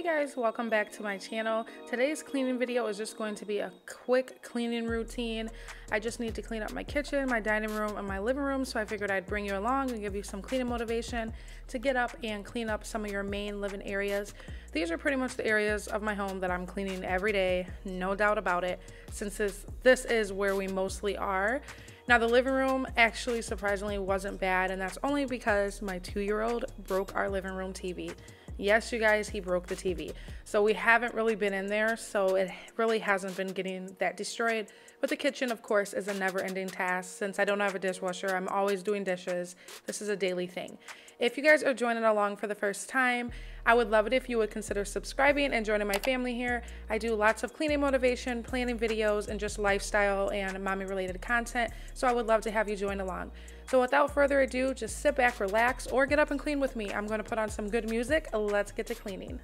Hey guys, welcome back to my channel. Today's cleaning video is just going to be a quick cleaning routine. I just need to clean up my kitchen, my dining room, and my living room, so I figured I'd bring you along and give you some cleaning motivation to get up and clean up some of your main living areas. These are pretty much the areas of my home that I'm cleaning every day, no doubt about it, since this is where we mostly are. Now the living room actually surprisingly wasn't bad, and that's only because my 2-year-old broke our living room TV. Yes, you guys, he broke the TV. So we haven't really been in there, so it really hasn't been getting that destroyed. But the kitchen, of course, is a never-ending task. Since I don't have a dishwasher, I'm always doing dishes. This is a daily thing. If you guys are joining along for the first time, I would love it if you would consider subscribing and joining my family here. I do lots of cleaning motivation, planning videos, and just lifestyle and mommy-related content, so I would love to have you join along. So without further ado, just sit back, relax, or get up and clean with me. I'm going to put on some good music. Let's get to cleaning.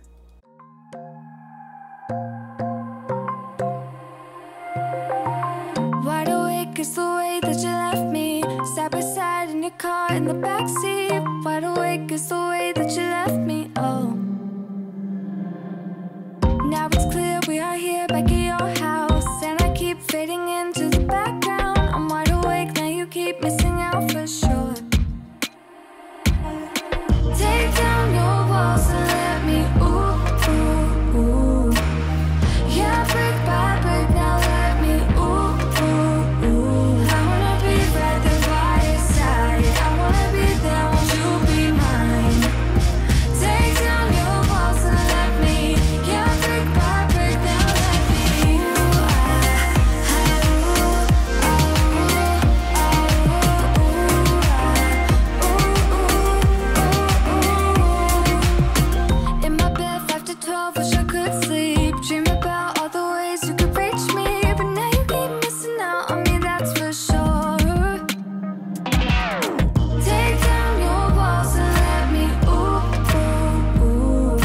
Wide awake is the way that you left me, side by side in your car in the backseat. Wide awake is the way that you left me, oh. Now it's clear we are here back at your house, and I keep fading into the background. I'm wide awake, now you keep missing out for sure. Take down your walls and let me, ooh, ooh, ooh. Yeah, brick by brick, now let me, ooh, ooh, ooh. I wanna be right there by your side, I wanna be there, won't you be mine? Take down your walls and let me, yeah, brick by brick, now let me, in my bed 5 to 12, wish I could sleep. Dream about all the ways you could reach me, but now you keep missing out on me, that's for sure. Take down your walls and let me, ooh, ooh, ooh.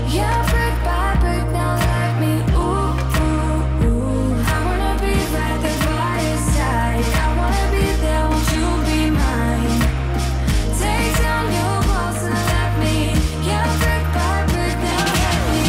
Yeah, brick by brick, now let me, ooh, ooh, ooh. I wanna be right there by your side, I wanna be there, won't you be mine? Take down your walls and let me, yeah, brick by brick, now let me,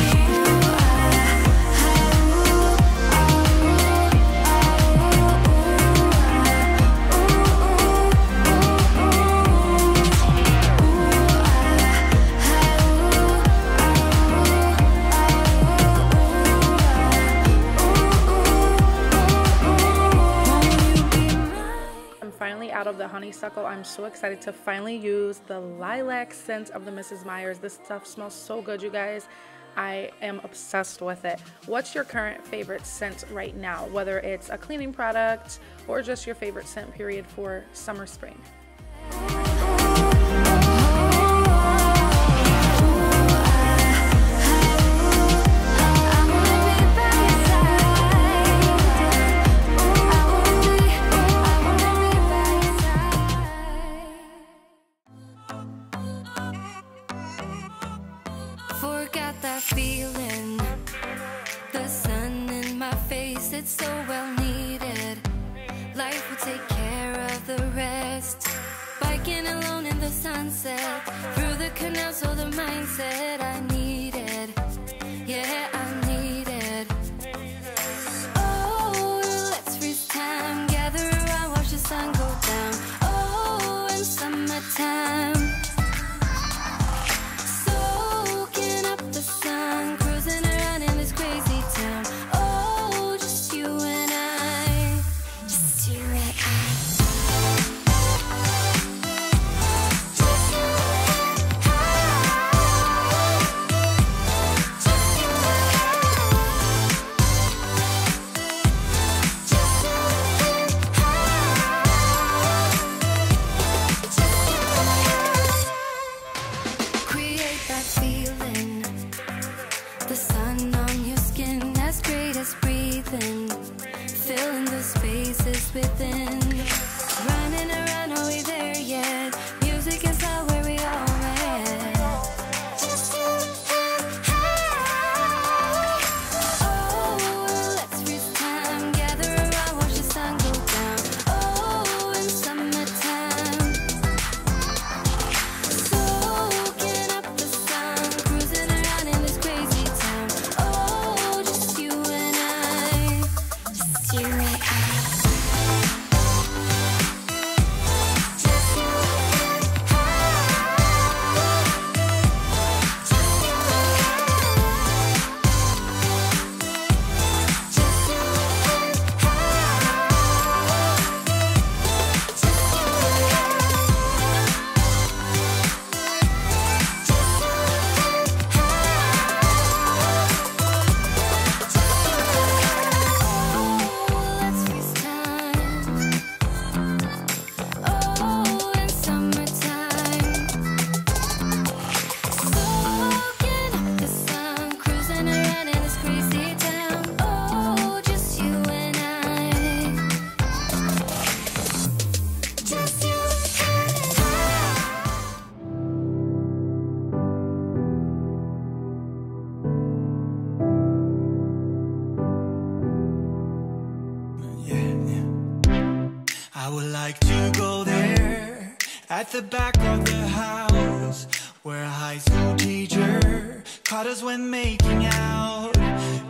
I'm finally out of the honeysuckle. I'm so excited to finally use the lilac scent of the Mrs. Meyer's. This stuff smells so good, you guys. I am obsessed with it. What's your current favorite scent right now? Whether it's a cleaning product or just your favorite scent period for summer, spring. Forgot that feeling, the sun in my face, it's so well needed. Life will take care of the rest. Biking alone in the sunset, through the canal, so the mindset I needed. Yeah, I needed. Oh, let's freeze time, gather around, watch the sun go down. Oh, in summertime, soaking up the sun, cruising around in this crazy town. Oh, just you and I, just you and I. Just you and I. I would like to go there, at the back of the house, where a high school teacher caught us when making out.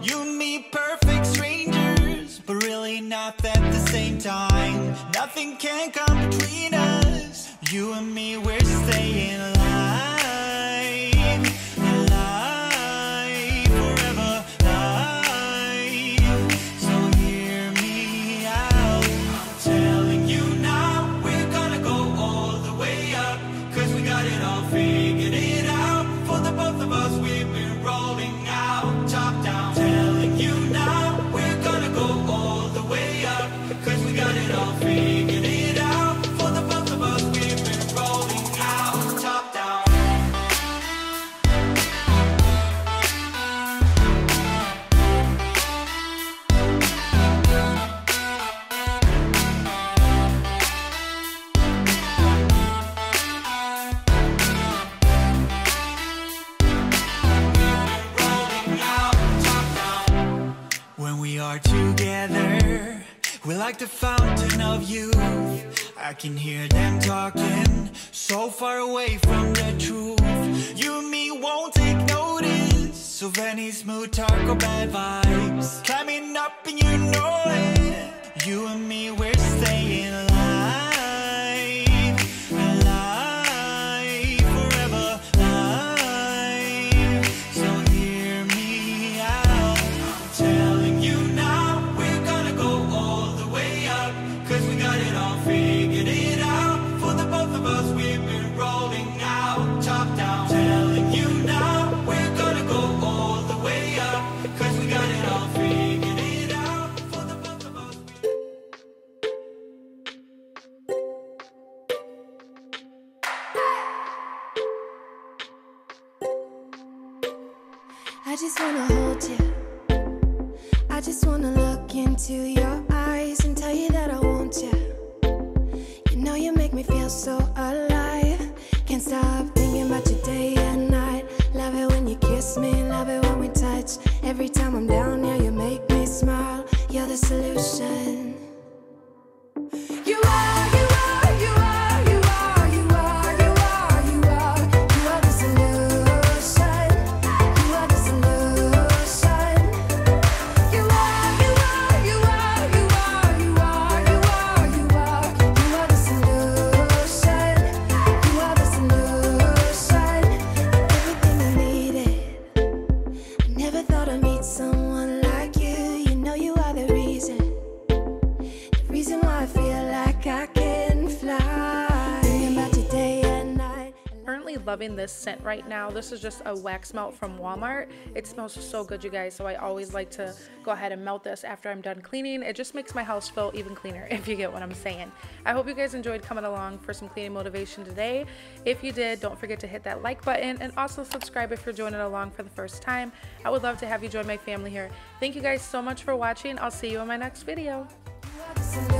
You and me, perfect strangers, but really not at the same time. Nothing can come between us. You and me, we're staying alive, alive, forever alive. So hear me out, I'm telling you now, we're gonna go all the way up, 'cause we got it all figured it out. For the both of us, we've been rolling out, top down. Telling you now, we're gonna go all the way up, 'cause we got it all figured it out. For the both of us, we've been rolling out, top down. When we are together, we're like the fountain of youth. I can hear them talking, so far away from the truth. You and me won't take notice of any smooth talk or bad vibes. Climbing up and you know it. You and me, we're staying alive, alive, forever alive. So hear me out, I'm telling you now, we're gonna go all the way up, 'cause we got it all figured it out. For the both of us, we've been rolling out, top down. Telling you now, we're gonna go all the way up, 'cause we got it all figured it out. For the both of us, I just wanna hold you. I just wanna look into your eyes and tell you that I want you. You know you make me feel so alive. Can't stop thinking about you day and night. Love it when you kiss me, love it when we touch. Every time I'm down, yeah, you make me smile. You're the solution. You are, you are, you are, you are, you are, you are, you are. You are the solution. You are the solution. You are, you are, you are, you are, you are, you are, you are. You are the solution. You are the solution. Everything I needed. I never thought I'd meet someone like you. You know you are the reason why I feel like I can fly. Thinking about you day and night. Currently loving this scent right now. This is just a wax melt from Walmart. It smells so good, you guys, so I always like to go ahead and melt this after I'm done cleaning. It just makes my house feel even cleaner, if you get what I'm saying. I hope you guys enjoyed coming along for some cleaning motivation today. If you did, don't forget to hit that like button and also subscribe if you're joining along for the first time. I would love to have you join my family here. Thank you guys so much for watching. I'll see you in my next video. You are the solution.